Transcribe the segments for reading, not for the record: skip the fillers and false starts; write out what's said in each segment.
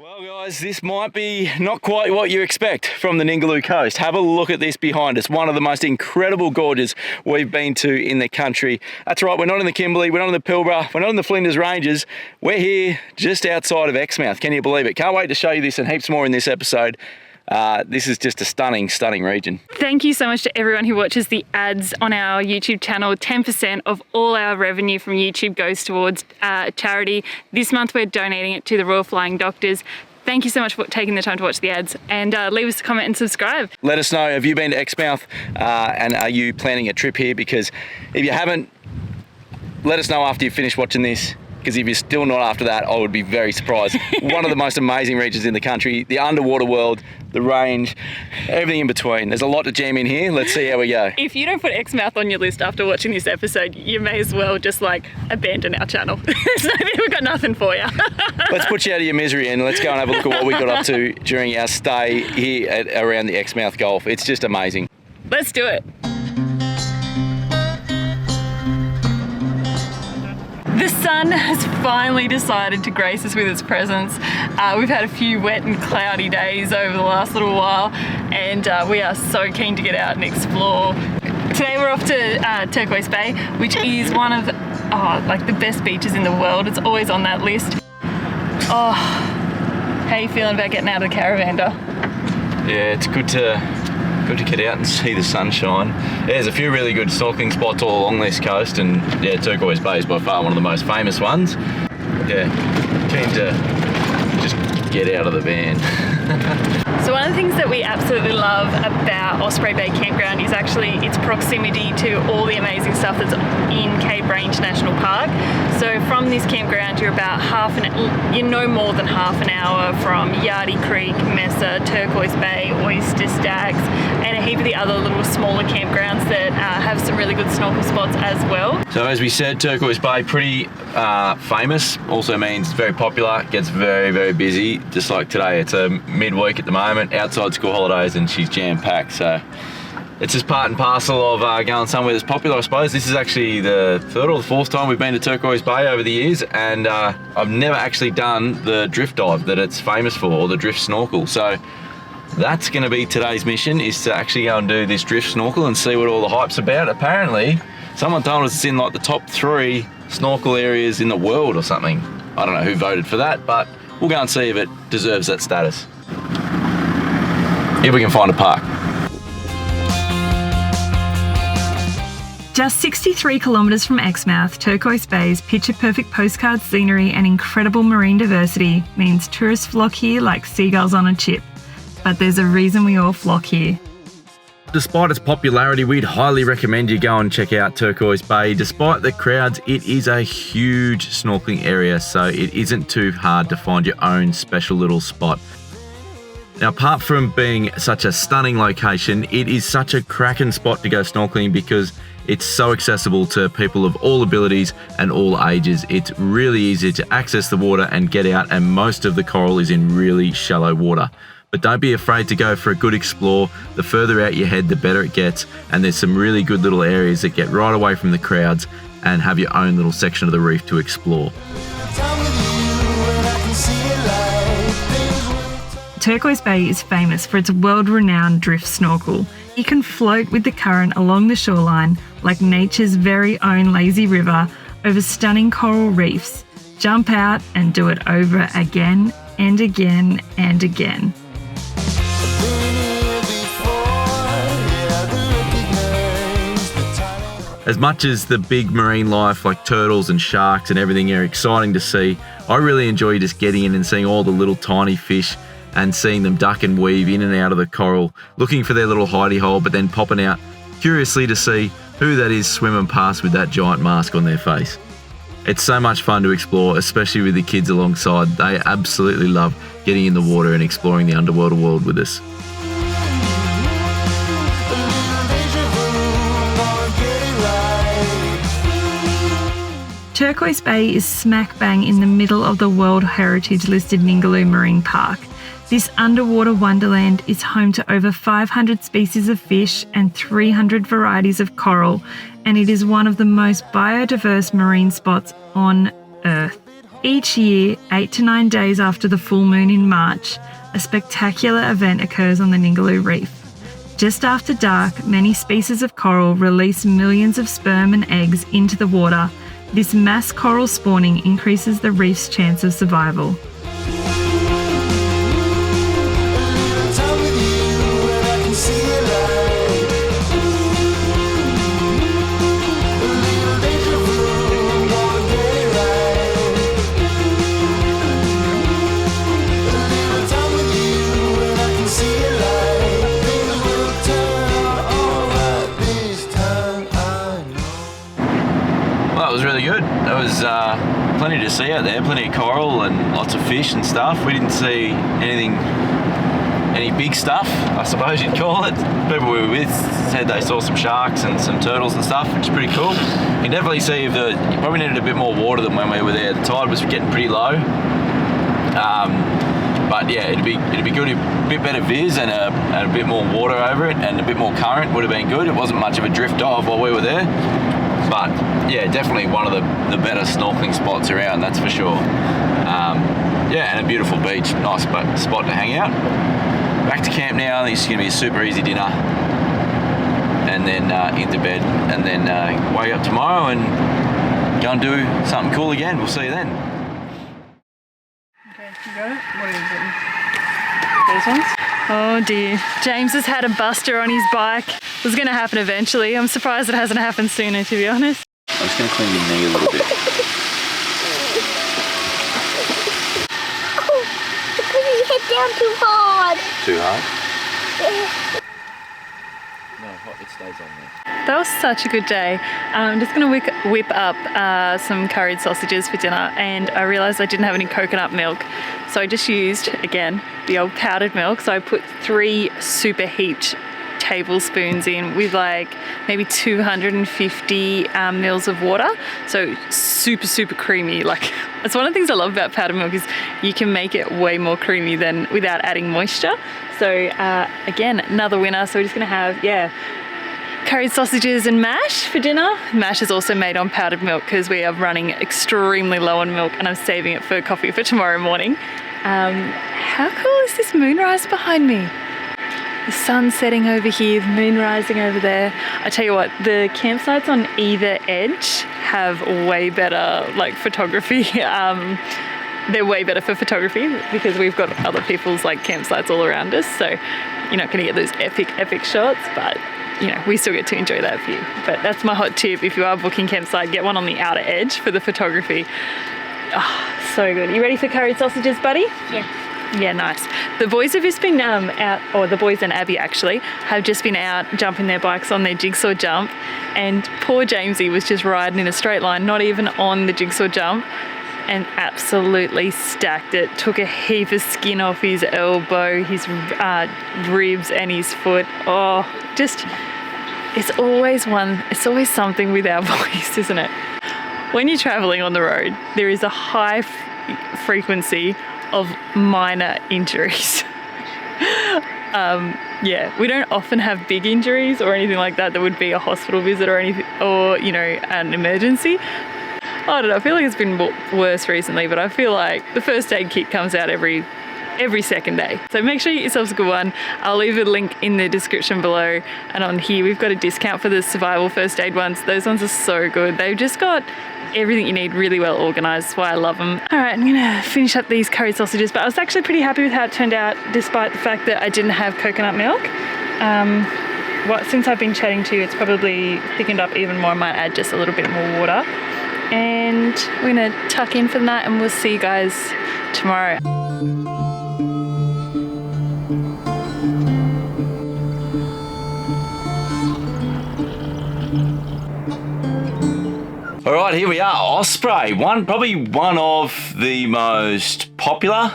Well guys, this might be not quite what you expect from the Ningaloo coast. Have a look at this behind us. One of the most incredible gorges we've been to in the country. That's right, we're not in the Kimberley, we're not in the Pilbara, we're not in the Flinders Ranges. We're here just outside of Exmouth. Can you believe it? Can't wait to show you this and heaps more in this episode. This is just a stunning region. Thank you so much to everyone who watches the ads on our YouTube channel. 10% of all our revenue from YouTube goes towards charity. This month we're donating it to the Royal Flying Doctors. Thank you so much for taking the time to watch the ads, and leave us a comment and subscribe. Let us know, have you been to Exmouth and are you planning a trip here? Because if you haven't, let us know after you finish watching this. Because if you're still not after that, I would be very surprised. One of the most amazing regions in the country, the underwater world, the range, everything in between. There's a lot to jam in here. Let's see how we go. If you don't put Exmouth on your list after watching this episode, you may as well just abandon our channel. We've got nothing for you. Let's put you out of your misery and let's go and have a look at what we got up to during our stay here around the Exmouth Gulf. It's just amazing. Let's do it. The sun has finally decided to grace us with its presence. We've had a few wet and cloudy days over the last little while, and we are so keen to get out and explore. Today we're off to Turquoise Bay, which is one of the best beaches in the world. It's always on that list. Oh, how are you feeling about getting out of the caravan, Duh? Yeah, it's good to get out and see the sunshine. There's a few really good snorkeling spots all along this coast, and yeah, Turquoise Bay is by far one of the most famous ones. Yeah, keen to just get out of the van. So one of the things that we absolutely love about Osprey Bay Campground is actually its proximity to all the amazing stuff that's in Cape Range National Park. So from this campground, you're about no more than half an hour from Yardie Creek, Mesa, Turquoise Bay, Oyster Stacks, and a heap of the other little smaller campgrounds that have some really good snorkel spots as well. So as we said, Turquoise Bay, pretty famous, also means very popular, gets very, very busy. Just like today, it's a midweek at the moment, outside school holidays, and she's jam-packed. So it's just part and parcel of going somewhere that's popular, I suppose. This is actually the third or the fourth time we've been to Turquoise Bay over the years, and I've never actually done the drift dive that it's famous for, or the drift snorkel. So that's going to be today's mission, is to actually go and do this drift snorkel and see what all the hype's about. Apparently, someone told us it's in the top 3 snorkel areas in the world or something. I don't know who voted for that, but we'll go and see if it deserves that status. If we can find a park. Just 63 kilometres from Exmouth, Turquoise Bay's picture-perfect postcard scenery and incredible marine diversity means tourists flock here like seagulls on a chip. But there's a reason we all flock here. Despite its popularity, we'd highly recommend you go and check out Turquoise Bay. Despite the crowds, it is a huge snorkeling area, so it isn't too hard to find your own special little spot. Now, apart from being such a stunning location, it is such a cracking spot to go snorkeling because it's so accessible to people of all abilities and all ages. It's really easy to access the water and get out, and most of the coral is in really shallow water. But don't be afraid to go for a good explore. The further out you head, the better it gets, and there's some really good little areas that get right away from the crowds and have your own little section of the reef to explore. Turquoise Bay is famous for its world-renowned drift snorkel. You can float with the current along the shoreline like nature's very own lazy river over stunning coral reefs. Jump out and do it over again and again and again. As much as the big marine life like turtles and sharks and everything are exciting to see, I really enjoy just getting in and seeing all the little tiny fish and seeing them duck and weave in and out of the coral, looking for their little hidey hole, but then popping out curiously to see who that is swimming past with that giant mask on their face. It's so much fun to explore, especially with the kids alongside. They absolutely love getting in the water and exploring the underwater world with us. Turquoise Bay is smack bang in the middle of the World Heritage listed Ningaloo Marine Park. This underwater wonderland is home to over 500 species of fish and 300 varieties of coral, and it is one of the most biodiverse marine spots on Earth. Each year, 8 to 9 days after the full moon in March, a spectacular event occurs on the Ningaloo reef. Just after dark, many species of coral release millions of sperm and eggs into the water. This mass coral spawning increases the reef's chance of survival. Well, it was really good. There was plenty to see out there, plenty of coral and lots of fish and stuff. We didn't see any big stuff, I suppose you'd call it. People we were with said they saw some sharks and some turtles and stuff, which is pretty cool. You can definitely see you probably needed a bit more water than when we were there. The tide was getting pretty low. But yeah, it'd be good, a bit better viz and a bit more water over it and a bit more current would have been good. It wasn't much of a drift off while we were there. But yeah, definitely one of the better snorkeling spots around, that's for sure. Yeah, and a beautiful beach, nice spot to hang out. Back to camp now. I think it's going to be a super easy dinner, and then into bed, and then wake up tomorrow and go and do something cool again. We'll see you then. Okay, you got it? What is it? Those ones? Oh dear. James has had a buster on his bike. It was going to happen eventually. I'm surprised it hasn't happened sooner, to be honest. I'm just going to clean your knee a little bit. Because you hit down too hard. Too hard? No, it stays on there. That was such a good day. I'm just going to whip up some curried sausages for dinner, and I realised I didn't have any coconut milk. So I just used, again, the old powdered milk. So I put 3 super heaped tablespoons in with like maybe 250 mils of water. So super creamy. Like, it's one of the things I love about powdered milk is you can make it way more creamy than without adding moisture. So again, another winner. So we're just going to have, curried sausages and mash for dinner. Mash is also made on powdered milk because we are running extremely low on milk, and I'm saving it for coffee for tomorrow morning. How cool is this moonrise behind me? The sun setting over here, the moon rising over there. I tell you what, the campsites on either edge have way better like photography. They're way better for photography because we've got other people's like campsites all around us. So you're not going to get those epic shots, but you know, we still get to enjoy that view. But that's my hot tip. If you are booking campsite, get one on the outer edge for the photography. Oh, so good. You ready for curried sausages, buddy? Yeah. Yeah, nice. The boys have just been out, or the boys and Abby actually, have just been out jumping their bikes on their jigsaw jump, and poor Jamesy was just riding in a straight line, not even on the jigsaw jump, and absolutely stacked it. Took a heap of skin off his elbow, his ribs and his foot. Oh, just, it's always something with our boys, isn't it? When you're traveling on the road, there is a high frequency of minor injuries. We don't often have big injuries or anything like that would be a hospital visit or anything, or you know, an emergency. I don't know, I feel like it's been worse recently, but I feel like the first aid kit comes out every second day. So make sure you get yourselves a good one. I'll leave a link in the description below, and on here we've got a discount for the survival first aid ones. Those ones are so good. They've just got everything you need, really well organised. That's why I love them. All right, I'm gonna finish up these curried sausages, but I was actually pretty happy with how it turned out despite the fact that I didn't have coconut milk. Since I've been chatting to you, it's probably thickened up even more. I might add just a little bit more water. And we're gonna tuck in for that, and we'll see you guys tomorrow. All right, here we are, Osprey. Probably one of the most popular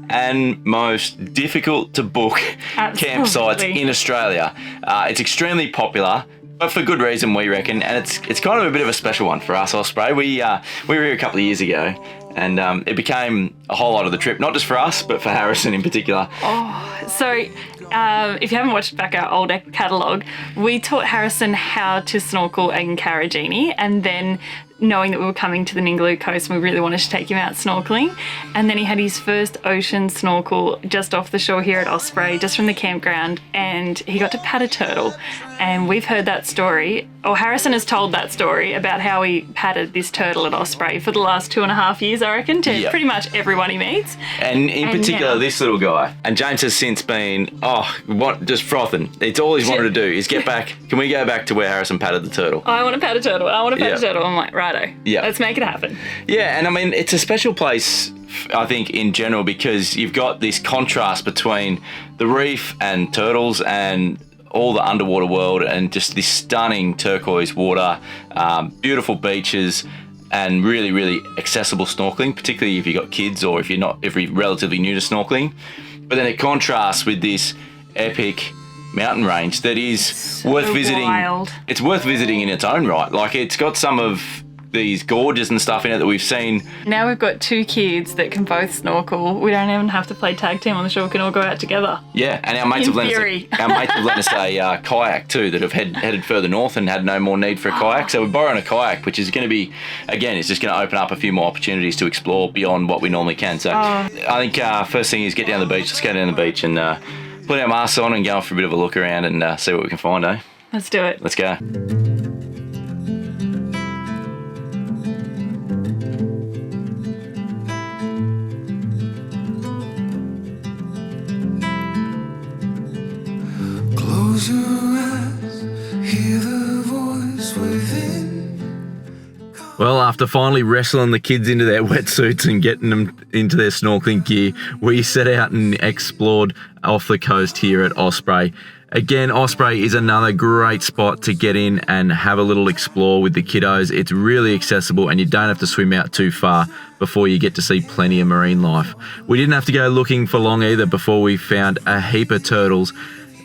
and most difficult to book campsites in Australia. It's extremely popular, but for good reason, we reckon, and it's kind of a bit of a special one for us, Osprey. We were here a couple of years ago, And it became a whole lot of the trip, not just for us, but for Harrison in particular. So if you haven't watched back our old catalogue, we taught Harrison how to snorkel in Karajini, and then knowing that we were coming to the Ningaloo coast, we really wanted to take him out snorkeling. And then he had his first ocean snorkel just off the shore here at Osprey, just from the campground, and he got to pat a turtle. And we've heard that story, or Harrison has told that story about how he patted this turtle at Osprey for the last 2.5 years, I reckon, to pretty much everyone he meets. And in particular, this little guy. And James has since been, just frothing. It's all he's wanted to do is get back. Can we go back to where Harrison patted the turtle? I want to pat a turtle. I want to pat a turtle. I'm like, righto. Yeah. Let's make it happen. Yeah, and I mean, it's a special place, I think, in general, because you've got this contrast between the reef and turtles and all the underwater world, and just this stunning turquoise water, beautiful beaches, and really, really accessible snorkeling, particularly if you've got kids or if you're relatively new to snorkeling. But then it contrasts with this epic mountain range that is worth visiting. Wild. It's worth visiting in its own right. Like, it's got some of these gorges and stuff in it that we've seen. Now we've got 2 kids that can both snorkel. We don't even have to play tag team on the shore. We can all go out together. Yeah, and our mates have let us a kayak too, that have headed further north and had no more need for a kayak. So we're borrowing a kayak, which is going to be, again, it's just going to open up a few more opportunities to explore beyond what we normally can. So I think first thing is get down the beach. Let's go down the beach and put our masks on and go for a bit of a look around and see what we can find, eh? Let's do it. Let's go. Close your eyes, hear the voice within. Well, after finally wrestling the kids into their wetsuits and getting them into their snorkeling gear, we set out and explored off the coast here at Osprey. Again, Osprey is another great spot to get in and have a little explore with the kiddos. It's really accessible and you don't have to swim out too far before you get to see plenty of marine life. We didn't have to go looking for long either before we found a heap of turtles.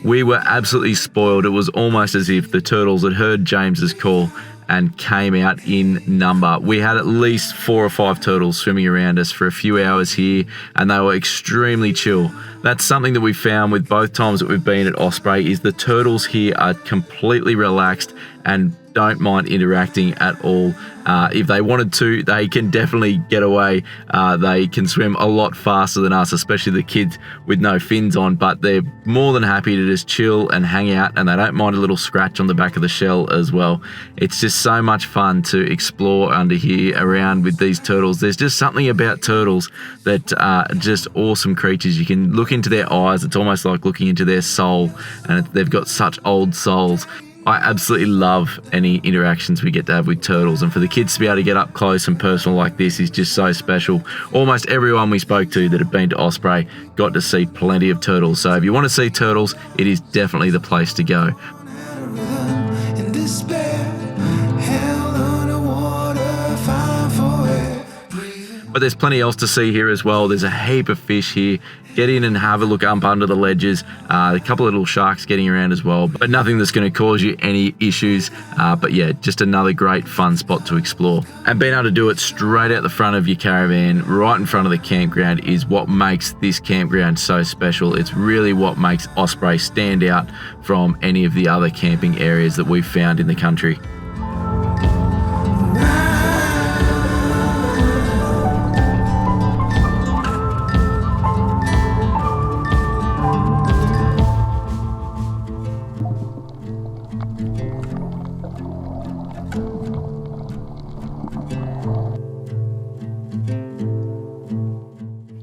We were absolutely spoiled. It was almost as if the turtles had heard James's call and came out in number. We had at least 4 or 5 turtles swimming around us for a few hours here, and they were extremely chill. That's something that we found with both times that we've been at Osprey, is the turtles here are completely relaxed and don't mind interacting at all. If they wanted to, they can definitely get away. They can swim a lot faster than us, especially the kids with no fins on, but they're more than happy to just chill and hang out, and they don't mind a little scratch on the back of the shell as well. It's just so much fun to explore under here around with these turtles. There's just something about turtles that are just awesome creatures. You can look into their eyes. It's almost like looking into their soul, and they've got such old souls. I absolutely love any interactions we get to have with turtles, and for the kids to be able to get up close and personal like this is just so special. Almost everyone we spoke to that have been to Osprey got to see plenty of turtles, so if you want to see turtles, it is definitely the place to go. But there's plenty else to see here as well. There's a heap of fish here. Get in and have a look up under the ledges. A couple of little sharks getting around as well, but nothing that's going to cause you any issues. But yeah, just another great fun spot to explore. And being able to do it straight out the front of your caravan, right in front of the campground, is what makes this campground so special. It's really what makes Osprey stand out from any of the other camping areas that we've found in the country.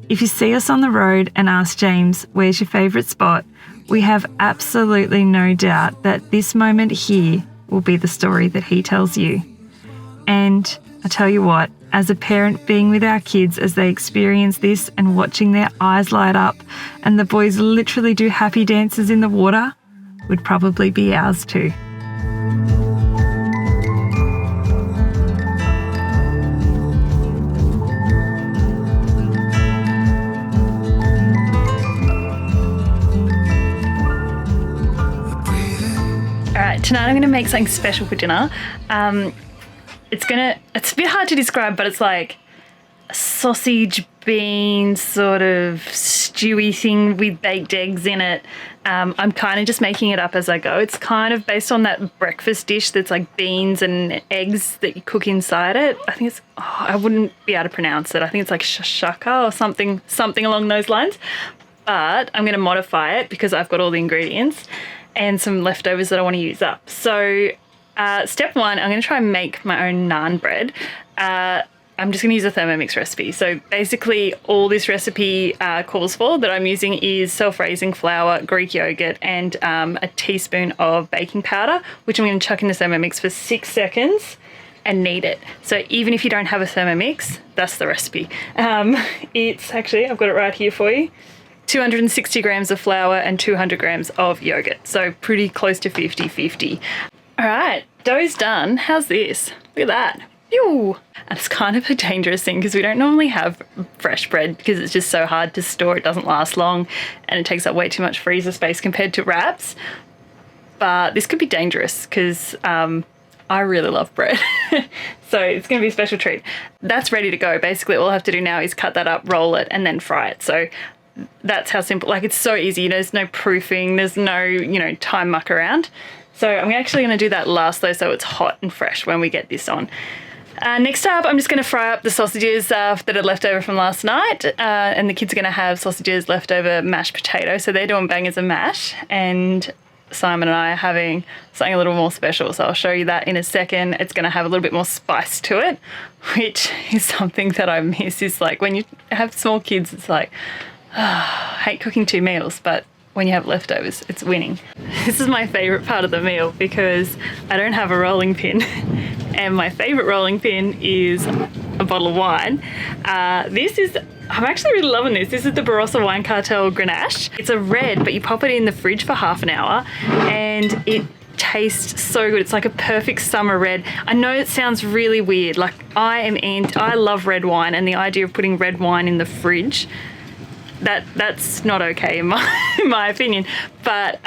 If you see us on the road and ask James, where's your favourite spot, we have absolutely no doubt that this moment here will be the story that he tells you. And I tell you what, as a parent being with our kids as they experience this and watching their eyes light up and the boys literally do happy dances in the water, would probably be ours too. Tonight I'm going to make something special for dinner. It's a bit hard to describe, but it's like sausage bean sort of stewy thing with baked eggs in it. I'm kind of just making it up as I go. It's kind of based on that breakfast dish that's like beans and eggs that you cook inside it. I think it's, I wouldn't be able to pronounce it. I think it's like shashaka or something along those lines. But I'm going to modify it because I've got all the ingredients and some leftovers that I want to use up. So step one, I'm going to try and make my own naan bread. I'm just going to use a Thermomix recipe. So basically all this recipe calls for that I'm using is self-raising flour, Greek yogurt, and a teaspoon of baking powder, which I'm going to chuck in the Thermomix for 6 seconds and knead it. So even if you don't have a Thermomix, that's the recipe. It's actually, I've got it right here for you, 260 grams of flour and 200 grams of yogurt. So pretty close to 50-50. All right, dough's done. How's this? Look at that. Ew. And it's kind of a dangerous thing because we don't normally have fresh bread because it's just so hard to store. It doesn't last long and it takes up way too much freezer space compared to wraps. But this could be dangerous because I really love bread. So it's going to be a special treat. That's ready to go. Basically, all I have to do now is cut that up, roll it, and then fry it. So that's how simple, like it's so easy. There's no proofing. There's no, time muck around. So I'm actually going to do that last though so it's hot and fresh when we get this on. Next up, I'm just going to fry up the sausages that are left over from last night. And the kids are going to have sausages, leftover mashed potato. So they're doing bangers and mash. And Simon and I are having something a little more special. So I'll show you that in a second. It's going to have a little bit more spice to it, which is something that I miss. Is like when you have small kids, it's like, I hate cooking 2 meals, but when you have leftovers, it's winning. This is my favourite part of the meal because I don't have a rolling pin. And my favourite rolling pin is a bottle of wine. I'm actually really loving this. This is the Barossa Wine Cartel Grenache. It's a red, but you pop it in the fridge for half an hour and it tastes so good. It's like a perfect summer red. I know it sounds really weird. Like I love red wine, and the idea of putting red wine in the fridge, that's not okay in my opinion. But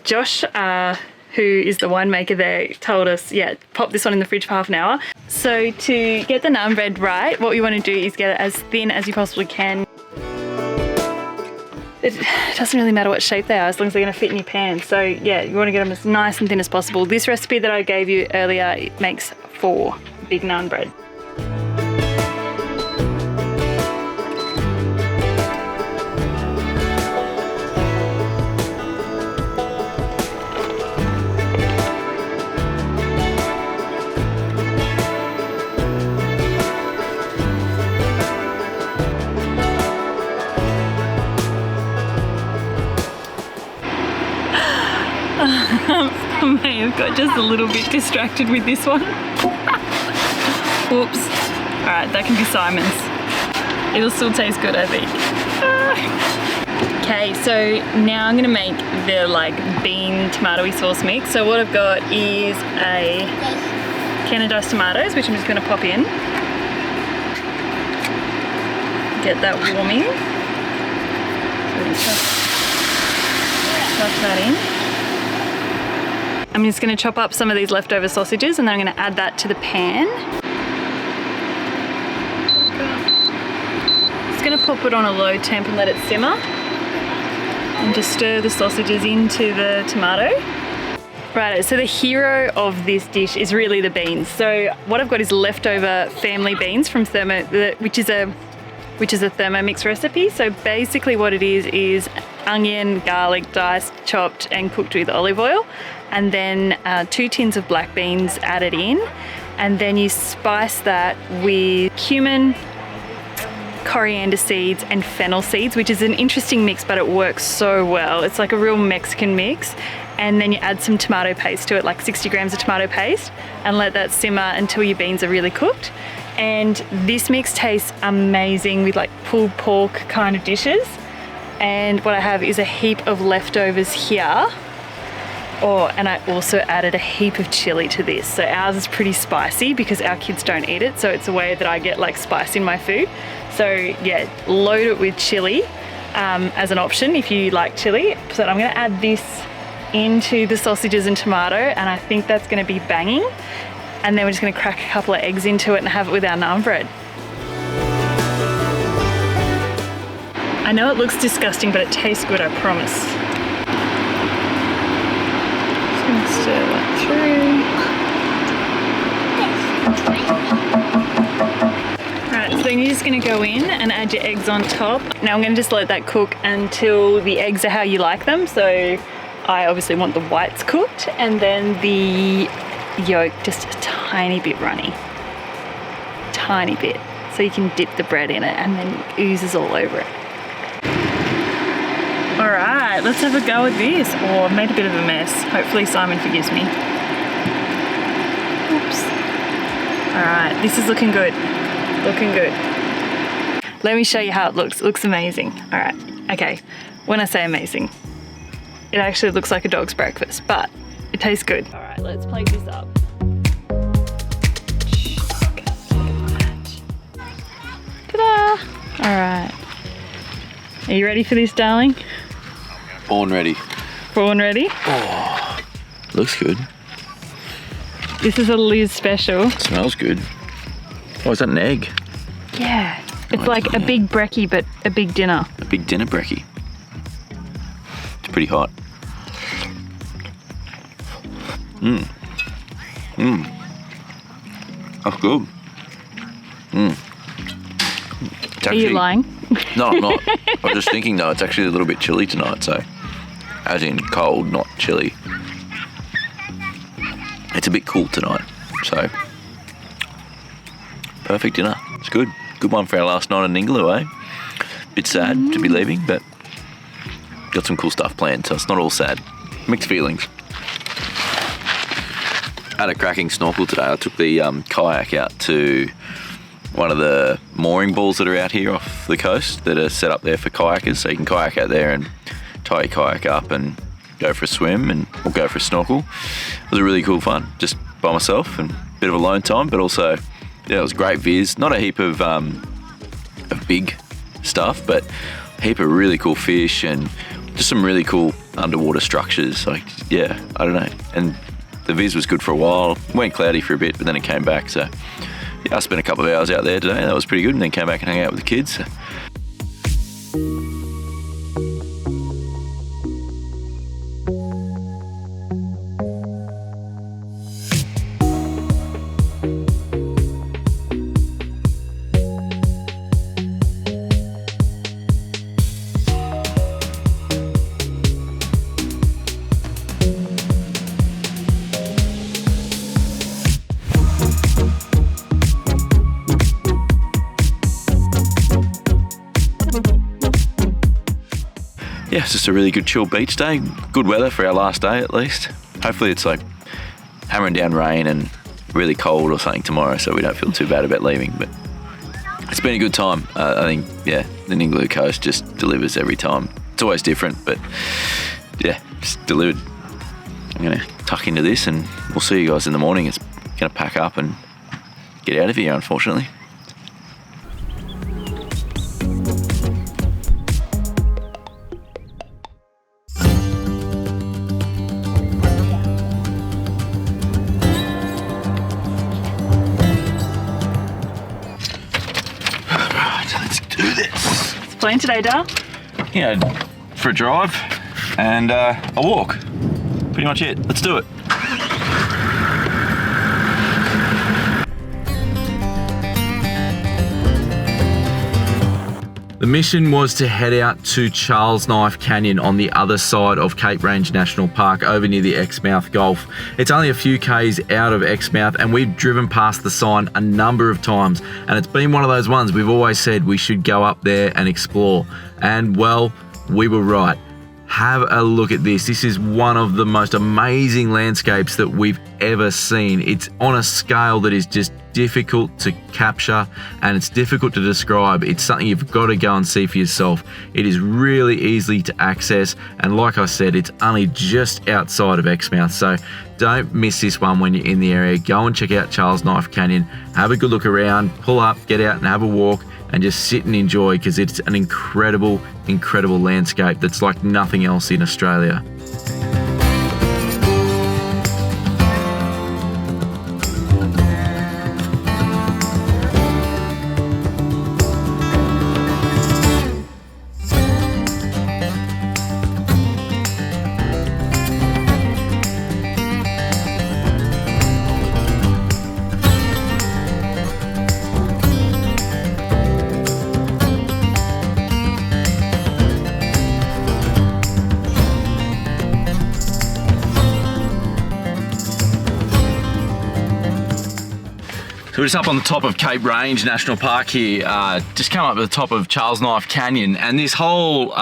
Josh, who is the winemaker there, told us, pop this one in the fridge for half an hour. So to get the naan bread right, what you want to do is get it as thin as you possibly can. It doesn't really matter what shape they are as long as they're going to fit in your pan. So yeah, you want to get them as nice and thin as possible. This recipe that I gave you earlier, it makes 4 big naan bread. I may have got just a little bit distracted with this one. Oops. Alright, that can be Simon's. It'll still taste good, I think. Okay, so now I'm going to make the bean tomatoey sauce mix. So what I've got is a can of diced tomatoes, which I'm just going to pop in. Get that warming. So chuck that in. I'm just going to chop up some of these leftover sausages and then I'm going to add that to the pan. Just going to pop it on a low temp and let it simmer. And just stir the sausages into the tomato. Right, so the hero of this dish is really the beans. So what I've got is leftover family beans from which is a Thermomix recipe. So basically what it is onion, garlic, diced, chopped and cooked with olive oil. And then 2 tins of black beans added in. And then you spice that with cumin, coriander seeds and fennel seeds, which is an interesting mix, but it works so well. It's like a real Mexican mix. And then you add some tomato paste to it, like 60 grams of tomato paste, and let that simmer until your beans are really cooked. And this mix tastes amazing with like pulled pork kind of dishes. And what I have is a heap of leftovers here. And I also added a heap of chili to this. So ours is pretty spicy because our kids don't eat it. So it's a way that I get like spice in my food. So yeah, load it with chili as an option if you like chili. So I'm gonna add this into the sausages and tomato, and I think that's gonna be banging. And then we're just gonna crack a couple of eggs into it and have it with our naan bread. I know it looks disgusting, but it tastes good, I promise. Just gonna stir that through. Right, so then you're just gonna go in and add your eggs on top. Now I'm gonna just let that cook until the eggs are how you like them. So I obviously want the whites cooked and then the yolk just a tiny bit runny. Tiny bit. So you can dip the bread in it and then it oozes all over it. All right, let's have a go at this. Oh, I've made a bit of a mess. Hopefully Simon forgives me. Oops. All right, this is looking good. Looking good. Let me show you how it looks. It looks amazing. All right, okay. When I say amazing, it actually looks like a dog's breakfast, but it tastes good. All right, let's plate this up. Ta-da! All right. Are you ready for this, darling? Born ready. Born ready? Oh, looks good. This is a Liz special. Smells good. Oh, is that an egg? Yeah. It's like a big brekkie, but a big dinner. A big dinner brekkie. It's pretty hot. Mmm. Mmm. That's good. Mmm. Are you lying? No, I'm not. I'm just thinking though, it's actually a little bit chilly tonight, so as in cold, not chilly. It's a bit cool tonight, so perfect dinner. It's good. Good one for our last night in Ningaloo, eh? Bit sad to be leaving, but got some cool stuff planned, so it's not all sad. Mixed feelings. Had a cracking snorkel today. I took the kayak out to one of the mooring balls that are out here off the coast that are set up there for kayakers, so you can kayak out there and tie your kayak up and go for a swim or go for a snorkel. It was a really cool fun, just by myself and a bit of alone time, but also, yeah, it was great viz. Not a heap of big stuff, but a heap of really cool fish and just some really cool underwater structures. Like, yeah, I don't know. And the viz was good for a while. Went cloudy for a bit, but then it came back, so yeah, I spent a couple of hours out there today. That was pretty good, and then came back and hung out with the kids. Yeah, it's just a really good chill beach day. Good weather for our last day at least. Hopefully it's like hammering down rain and really cold or something tomorrow, so we don't feel too bad about leaving. But it's been a good time. I think, yeah, the Ningaloo coast just delivers every time. It's always different, but yeah, just delivered. I'm gonna tuck into this and we'll see you guys in the morning. It's gonna pack up and get out of here, unfortunately. Playing today, Dal? Yeah, for a drive and a walk. Pretty much it. Let's do it. The mission was to head out to Charles Knife Canyon on the other side of Cape Range National Park over near the Exmouth Gulf. It's only a few k's out of Exmouth and we've driven past the sign a number of times, and it's been one of those ones we've always said we should go up there and explore, and well, we were right. Have a look at this. This is one of the most amazing landscapes that we've ever seen. It's on a scale that is just difficult to capture and it's difficult to describe. It's something you've got to go and see for yourself. It is really easy to access, and like I said, it's only just outside of Exmouth, so don't miss this one when you're in the area. Go and check out Charles Knife Canyon, have a good look around, pull up, get out and have a walk and just sit and enjoy, because it's an incredible, incredible landscape that's like nothing else in Australia. So we're just up on the top of Cape Range National Park here, just come up to the top of Charles Knife Canyon, and this whole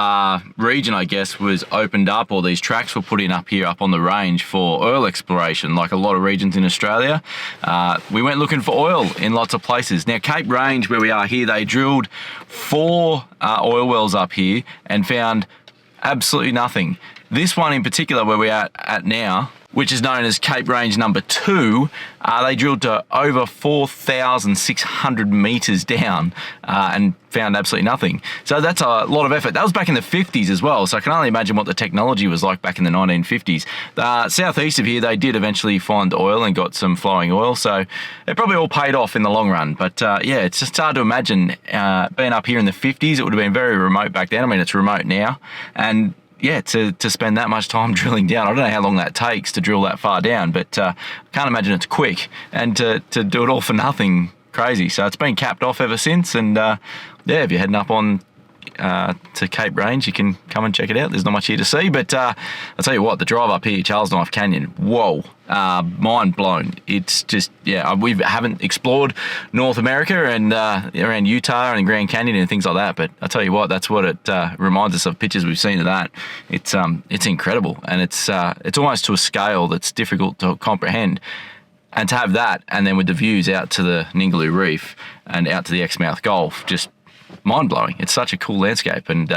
region, I guess, was opened up, or these tracks were put in up here up on the range for oil exploration, like a lot of regions in Australia. We went looking for oil in lots of places. Now Cape Range, where we are here, they drilled 4 oil wells up here and found absolutely nothing. This one in particular, where we're at now, which is known as Cape Range number 2, they drilled to over 4,600 meters down and found absolutely nothing. So that's a lot of effort. That was back in the 50s as well, so I can only imagine what the technology was like back in the 1950s. Southeast of here, they did eventually find oil and got some flowing oil, so it probably all paid off in the long run. But yeah, it's just hard to imagine being up here in the 50s. It would have been very remote back then. I mean, it's remote now. And yeah, to spend that much time drilling down, I don't know how long that takes to drill that far down, but I can't imagine it's quick. And to do it all for nothing, crazy. So it's been capped off ever since. And yeah, if you're heading up on to Cape Range, you can come and check it out. There's not much here to see, but I'll tell you what, the drive up here, Charles Knife Canyon, whoa, mind blown. It's just, yeah, we haven't explored North America and around Utah and Grand Canyon and things like that, but I'll tell you what, that's what it reminds us of, pictures we've seen of that. It's incredible, and it's almost to a scale that's difficult to comprehend. And to have that, and then with the views out to the Ningaloo Reef and out to the Exmouth Gulf, just mind-blowing. It's such a cool landscape, and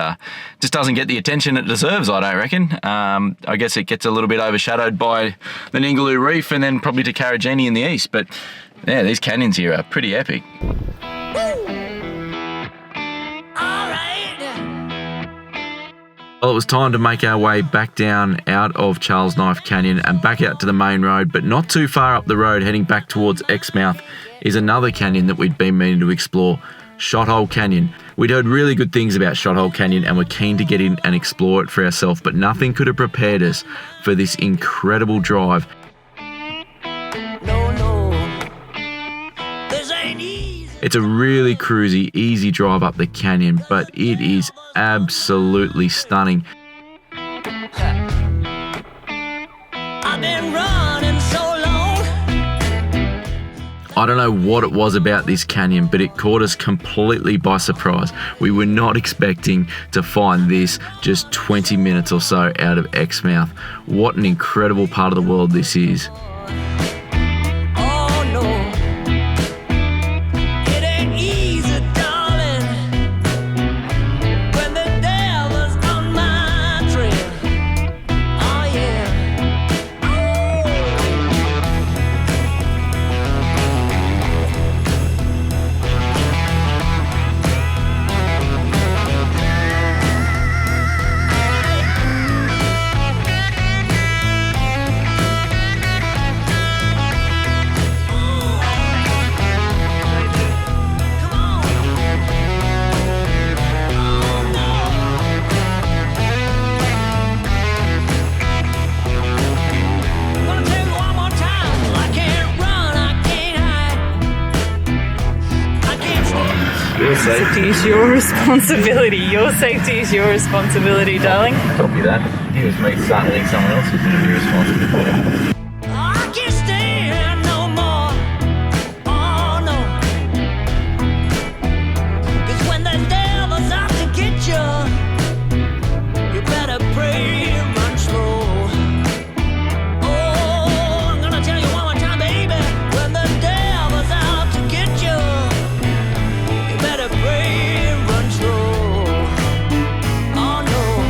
just doesn't get the attention it deserves, I don't reckon. I guess it gets a little bit overshadowed by the Ningaloo Reef and then probably to Karajini in the east, but yeah, these canyons here are pretty epic. Well, it was time to make our way back down out of Charles Knife Canyon and back out to the main road, but not too far up the road, heading back towards Exmouth, is another canyon that we'd been meaning to explore, Shothole Canyon. We'd heard really good things about Shothole Canyon and were keen to get in and explore it for ourselves, but nothing could have prepared us for this incredible drive. It's a really cruisy, easy drive up the canyon, but it is absolutely stunning. I've been running so long. I don't know what it was about this canyon, but it caught us completely by surprise. We were not expecting to find this just 20 minutes or so out of Exmouth. What an incredible part of the world this is. Your safety is your responsibility. Your safety is your responsibility, darling. Copy that. It was me starting someone else who's going to be responsible for it. I can't stand no more. Oh no. 'Cause when the devil's out to get you, you better pray and run slow. Oh, I'm gonna tell you one more time, baby. When the devil's out to get you, you better pray and run slow. Oh no.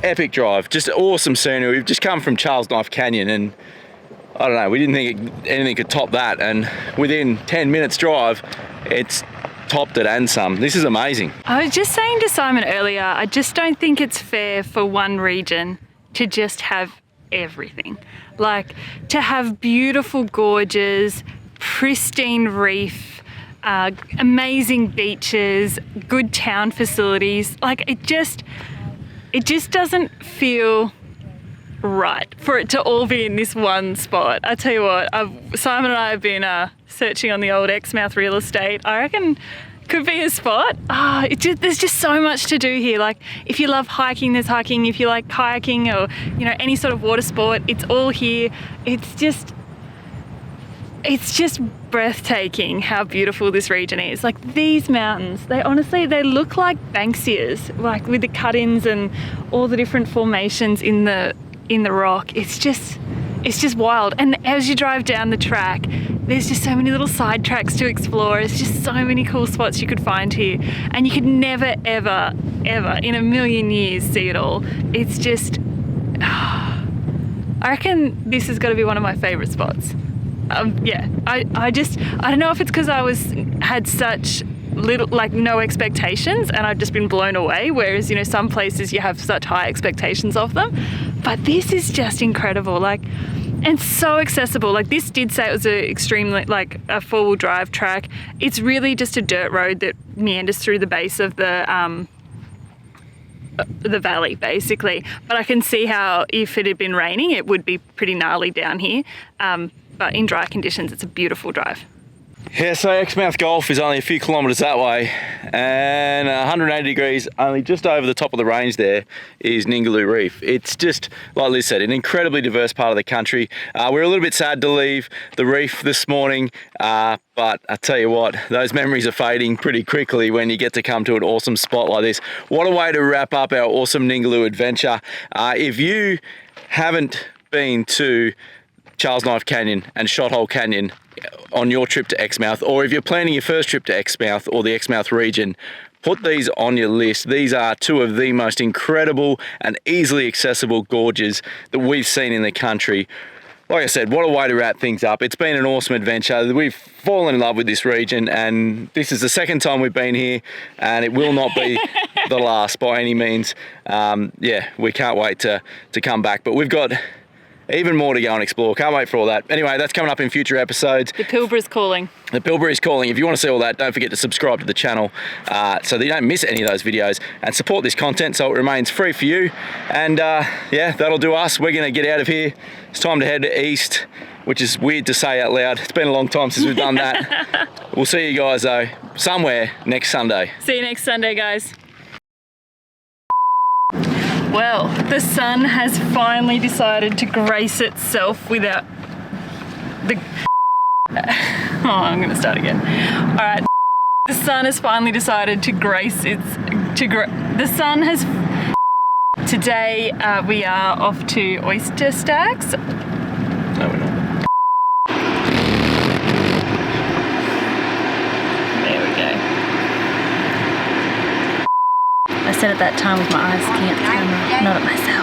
Epic drive, just awesome scenery. We've just come from Charles Knife Canyon, and I don't know, we didn't think anything could top that, and within 10 minutes drive, it's topped it and some. This is amazing. I was just saying to Simon earlier, I just don't think it's fair for one region to just have everything. Like, to have beautiful gorges, pristine reef, amazing beaches, good town facilities. Like, it just doesn't feel right for it to all be in this one spot. I tell you what, Simon and I have been searching on the old Exmouth real estate. I reckon could be a spot. There's just so much to do here. Like if you love hiking, there's hiking. If you like kayaking or any sort of water sport, it's all here. It's just breathtaking how beautiful this region is. Like these mountains, they look like Banksias, like with the cut-ins and all the different formations in the rock. It's just wild. And as you drive down the track, there's just so many little side tracks to explore. It's just so many cool spots you could find here, and you could never ever in a million years see it all. It's just I reckon this has got to be one of my favorite spots. I don't know if it's because had such little, like no expectations, and I've just been blown away, whereas some places you have such high expectations of them, but this is just incredible, like, and so accessible. Like this did say it was extremely like a four-wheel drive track. It's really just a dirt road that meanders through the base of the valley basically, but I can see how if it had been raining it would be pretty gnarly down here, but in dry conditions it's a beautiful drive. Yeah, so Exmouth Gulf is only a few kilometres that way, and 180 degrees, only just over the top of the range there is Ningaloo Reef. It's just, like Liz said, an incredibly diverse part of the country. We're a little bit sad to leave the reef this morning, but I tell you what, those memories are fading pretty quickly when you get to come to an awesome spot like this. What a way to wrap up our awesome Ningaloo adventure. If you haven't been to Charles Knife Canyon and Shothole Canyon on your trip to Exmouth, or if you're planning your first trip to Exmouth or the Exmouth region, put these on your list. These are two of the most incredible and easily accessible gorges that we've seen in the country. Like I said, what a way to wrap things up. It's been an awesome adventure. We've fallen in love with this region, and this is the second time we've been here, and it will not be the last by any means. Yeah, we can't wait to come back, but we've got even more to go and explore. Can't wait for all that. Anyway, that's coming up in future episodes. The Pilbara's calling. The Pilbara's calling. If you want to see all that, don't forget to subscribe to the channel so that you don't miss any of those videos, and support this content so it remains free for you. And yeah, that'll do us. We're going to get out of here. It's time to head east, which is weird to say out loud. It's been a long time since we've done that. We'll see you guys though somewhere next Sunday. See you next Sunday, guys. Well, the sun has finally decided to grace itself without the... Oh, I'm going to start again. All right. The sun has finally decided to grace its... The sun has... Today we are off to oyster stacks. No, we're not. There we go. I said at that time with my eyes looking at the camera, not at myself.